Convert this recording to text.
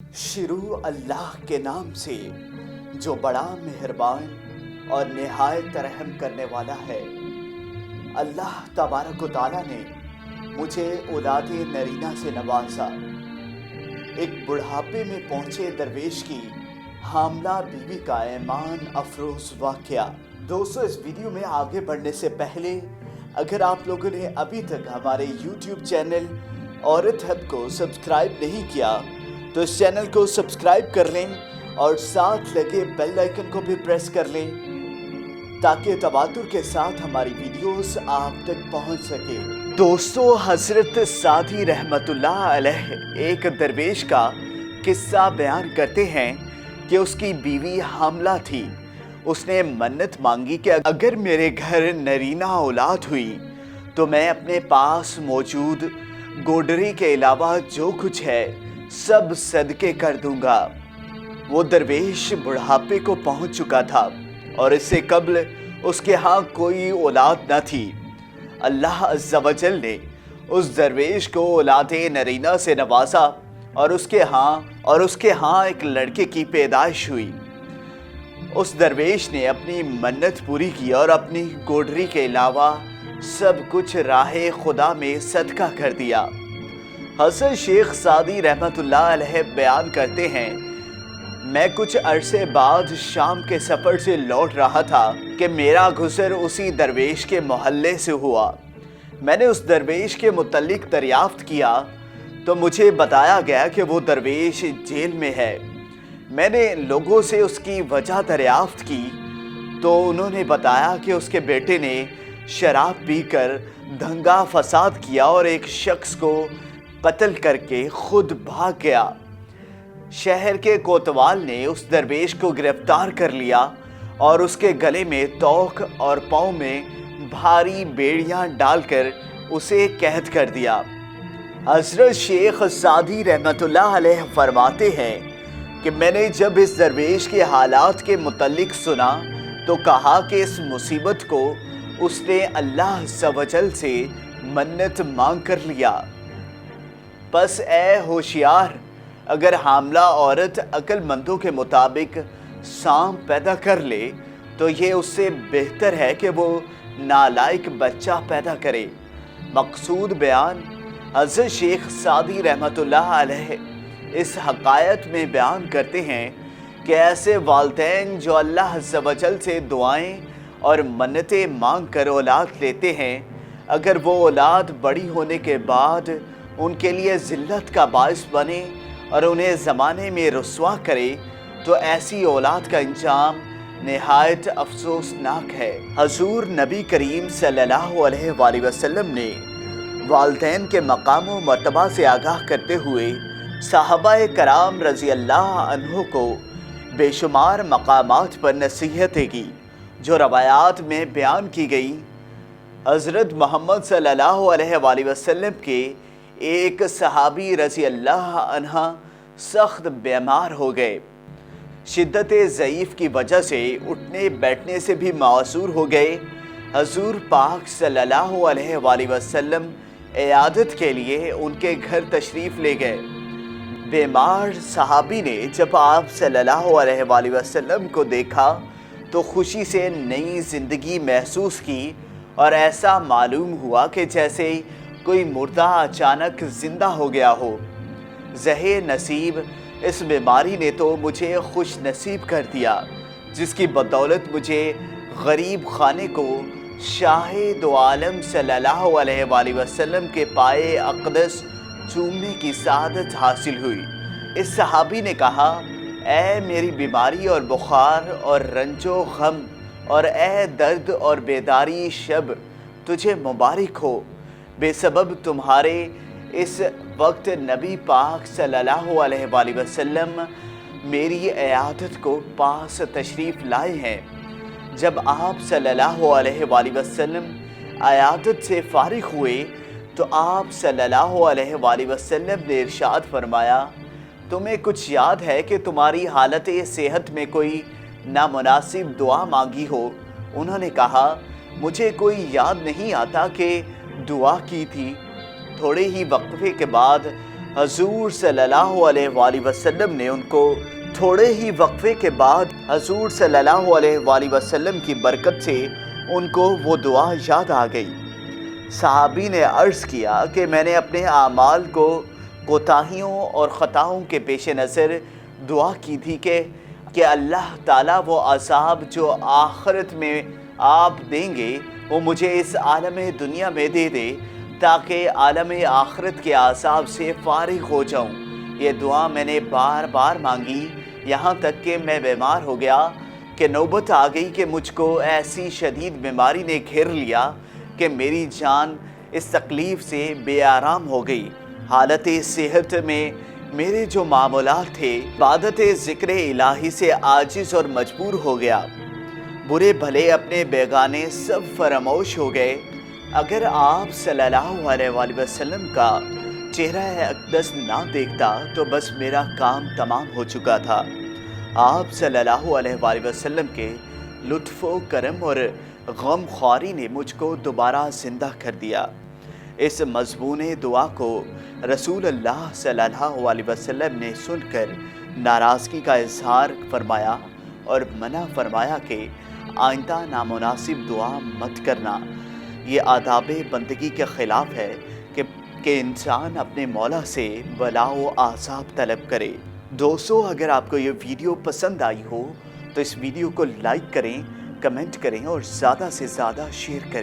शुरू अल्लाह के नाम से जो बड़ा मेहरबान और निहायत रहम करने वाला है। अल्लाह तबारक व तआला ने मुझे औलादे नरीना से नवाजा। एक बुढ़ापे में पहुंचे दरवेश की हामला बीवी का ईमान अफरोज वाक़या। दोस्तों, इस वीडियो में आगे बढ़ने से पहले अगर आप लोगों ने अभी तक हमारे YouTube चैनल औरत हब को सब्सक्राइब नहीं किया तो इस चैनल को सब्सक्राइब कर लें और साथ लगे बेल आइकन को भी प्रेस कर लें ताकि तवातुर के साथ हमारी वीडियोस आप तक पहुंच सके। दोस्तों, हजरत सादी रहमतुल्लाह अलैह एक दरवेश का किस्सा बयान करते हैं कि उसकी बीवी हामला थी। उसने मन्नत मांगी कि अगर मेरे घर नरीना औलाद हुई तो मैं अपने पास मौजूद गोडरी के अलावा जो कुछ है सब सदके कर दूंगा। वो दरवेश बुढ़ापे को पहुंच चुका था और इससे कब्ल उसके यहाँ कोई औलाद न थी। अल्लाह अज़्ज़ा वजल ने उस दरवेश को औलादे नरीना से नवाजा और उसके यहाँ एक लड़के की पैदाइश हुई। उस दरवेश ने अपनी मन्नत पूरी की और अपनी गोडरी के अलावा सब कुछ राहे खुदा में सदका कर दिया। हसन शेख सादी रहमतुल्लाह अलैह बयान करते हैं, मैं कुछ अरसे बाद शाम के सफ़र से लौट रहा था कि मेरा गुज़र उसी दरवेश के मोहल्ले से हुआ। मैंने उस दरवेश के मुतल्लिक दरियाफ़्त किया तो मुझे बताया गया कि वो दरवेश जेल में है। मैंने लोगों से उसकी वजह दरियाफ़्त की तो उन्होंने बताया कि उसके बेटे ने शराब पीकर दंगा फसाद किया और एक शख्स को कत्ल करके खुद भाग गया। शहर के कोतवाल ने उस दरवेश को गिरफ्तार कर लिया और उसके गले में तोक और पाँव में भारी बेड़ियां डालकर उसे कैद कर दिया। हज़रत शेख सादी रहमतुल्लाह अलैह फरमाते हैं कि मैंने जब इस दरवेश के हालात के मुतल्लिक सुना तो कहा कि इस मुसीबत को उसने अल्लाह सवजल से मन्नत मांग कर लिया। बस ए होशियार, अगर हामला औरत अक्लमंदों के मुताबिक सांप पैदा कर ले तो ये उससे बेहतर है कि वो नालायक बच्चा पैदा करे। मकसूद बयान हज़रत शेख सादी रहमतुल्लाह अलैह इस हकायत में बयान करते हैं कि ऐसे वालिदैन जो अल्लाह अज़्ज़ा वजल से दुआएं और मन्नतें मांग कर औलाद लेते हैं, अगर वो औलाद बड़ी होने के बाद उनके लिए ज़िल्लत का बाइस बने और उन्हें ज़माने में रुस्वा करे तो ऐसी औलाद का अंजाम निहायत अफसोसनाक है। हजूर नबी करीम सल्लल्लाहु अलैहि वसल्लम ने वालिदैन के मकाम व मर्तबा से आगाह करते हुए सहाबाए कराम रज़ी अल्लाह अन्हो को बेशुमार मकामात पर नसीहतें की जो रवायात में बयान की गई। हज़रत मोहम्मद सल्लल्लाहु अलैहि वसल्लम के एक सहाबी रज़ी अल्लाह अन्हा सख्त बीमार हो गए। शिद्दत ज़ईफ़ की वजह से उठने बैठने से भी मासूर हो गए। हजूर पाक सल्लल्लाहु अलैहि वसल्लम इयादत के लिए उनके घर तशरीफ़ ले गए। बीमार सहाबी ने जब आप सल्लल्लाहु अलैहि वसल्लम को देखा तो खुशी से नई ज़िंदगी महसूस की और ऐसा मालूम हुआ कि जैसे कोई मुर्दा अचानक ज़िंदा हो गया हो। ज़हे नसीब, इस बीमारी ने तो मुझे खुश नसीब कर दिया जिसकी बदौलत मुझे गरीब खाने को शाहे दो आलम सल्लल्लाहु अलैहि वसल्लम के पाए अक़दस चूमने की सआदत हासिल हुई। इस सहाबी ने कहा, ऐ मेरी बीमारी और बुखार और रंजो गम और ऐ दर्द और बेदारी शब, तुझे मुबारक हो। बेसबब तुम्हारे इस वक्त नबी पाक सल्लल्लाहु अलैहि वसल्लम मेरी इयादत को पास तशरीफ़ लाए हैं। जब आप सल्लल्लाहु अलैहि वसल्लम इयादत से फ़ारिग हुए तो आप सल्लल्लाहु अलैहि वसल्लम ने इरशाद फरमाया, तुम्हें कुछ याद है कि तुम्हारी हालत सेहत में कोई नामुनासिब दुआ मांगी हो? उन्होंने कहा, मुझे कोई याद नहीं आता कि दुआ की थी। थोड़े ही वक्फे के बाद حضور صلی اللہ علیہ وآلہ وسلم نے ان کو تھوڑے ہی وقفے کے بعد حضور صلی اللہ علیہ وآلہ وسلم کی برکت سے ان کو وہ دعا یاد آ گئی۔ صحابی نے عرض کیا کہ میں نے اپنے اعمال کو کوتاہیوں اور خطاؤں کے پیش نظر دعا کی تھی کہ اللہ تعالیٰ وہ عذاب جو آخرت میں آپ دیں گے وہ مجھے اس عالم دنیا میں دے دے تاکہ عالم آخرت کے عذاب سے فارغ ہو جاؤں۔ یہ دعا میں نے بار بار مانگی، یہاں تک کہ میں بیمار ہو گیا کہ نوبت آ گئی کہ مجھ کو ایسی شدید بیماری نے گھیر لیا کہ میری جان اس تکلیف سے بے آرام ہو گئی۔ حالت صحت میں میرے جو معمولات تھے عبادت ذکر الہی سے عاجز اور مجبور ہو گیا۔ برے بھلے اپنے بیگانے سب فراموش ہو گئے۔ اگر آپ صلی اللہ علیہ وآلہ وسلم کا چہرہ اقدس نہ دیکھتا تو بس میرا کام تمام ہو چکا تھا۔ آپ صلی اللہ علیہ وآلہ وسلم کے لطف و کرم اور غم خواری نے مجھ کو دوبارہ زندہ کر دیا۔ اس مضمون دعا کو رسول اللہ صلی اللہ علیہ وسلم نے سن کر ناراضگی کا اظہار فرمایا اور منع فرمایا کہ آئندہ نامناسب دعا مت کرنا۔ یہ آداب بندگی کے خلاف ہے کہ انسان اپنے مولا سے بلا و عذاب طلب کرے۔ دوستو، اگر آپ کو یہ ویڈیو پسند آئی ہو تو اس ویڈیو کو لائک کریں، کمنٹ کریں اور زیادہ سے زیادہ شیئر کریں۔